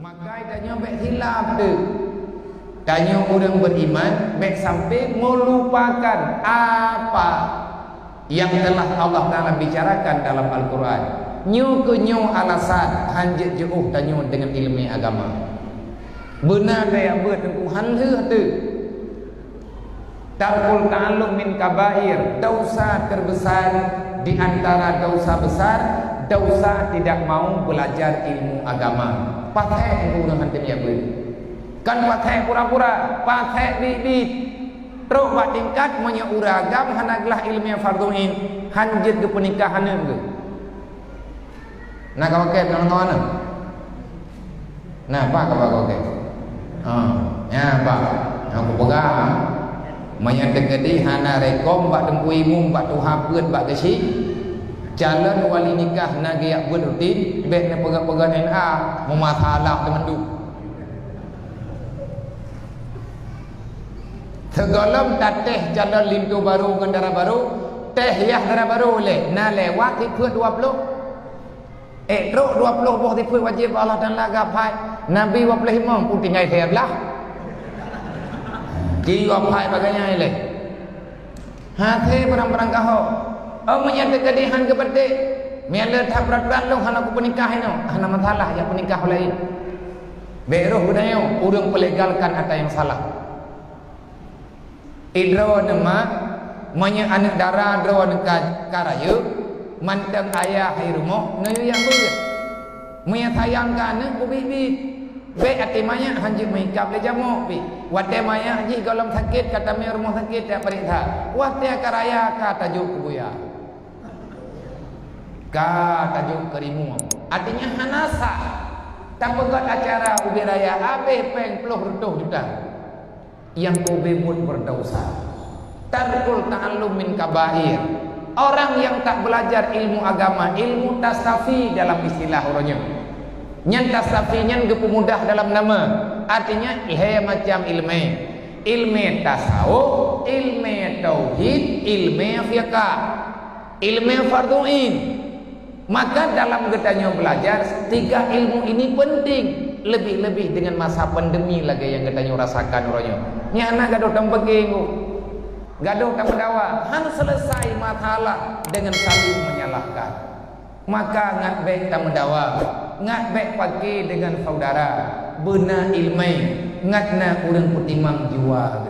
Maka tanya baik hilaf tu. Tanya orang beriman baik sampai melupakan apa yang telah Allah Ta'ala bicarakan dalam Al-Quran. Nyu ke nyu alasan hanjit jauh tanya dengan ilmu agama. Benar dia buat tengku hanheh tu. Tarkul ta'allum min kabair, dosa terbesar di antara dosa besar, dosa tidak mau belajar ilmu agama. Pakai yang orang hantar dia beri. Kan pakai pura-pura, pakai bibit. Terus buat tingkat menyuragam hanaglah ilmu farduin, hanjit ke pernikahan ke. Nak kau pakai kawan-kawan? Nah, apa kau pakai? Ya, apa? Aku pegang. Menyadekati hana rekom bak tempui mum bak tuha beut bak kesi jalan wali nikah nagiak buat rutin bet na pegang-pegang NA memasalah temendu segalam tateh jalan lintu baru kendara baru teh yah dara baru le na lewat tiput 20 teruk 20 boh tiput wajib Allah dan laga pai Nabi 25 pun tinggal terbelah kiri wapai bagainya ini hati perang-perang kau menyatakan dihan kepada miala tak peraturan lu hana aku penikah ini hana masalah ya penikah lain beruh budaya urang pelegalkan apa yang salah idro nama menya anak darah dro nekah karayu mantang ayah hirumoh ngayu yang berat menya sayangkan ku bibi baik atimanya hanjir mengikap le jamu pi wate maya haji kalau sakit kata me rumah sakit tak perintah wate karaya ka tajuk kubuya ka tajuk kerimu artinya hanasa tak pegat acara ubi raya abe peng puluh rutuh juta yang kobe mut berdosa tarkul ta'allum min kabair orang yang tak belajar ilmu agama ilmu tasawuf dalam istilah orangnya nyan tasawuf nyan gepemudah dalam nama artinya macam ilmu tasawuf ilmu tauhid ilmu fiqh ilmu farduin maka dalam getanya belajar tiga ilmu ini penting lebih-lebih dengan masa pandemi lagi yang getanya rasakan orangnya nyana gaduh tambegeng gaduh tamdawa han selesai masalah dengan saling menyalahkan maka ngat baik tamdawa ngat baik pakai dengan saudara benar ilmai ngatna urang putimang jiwa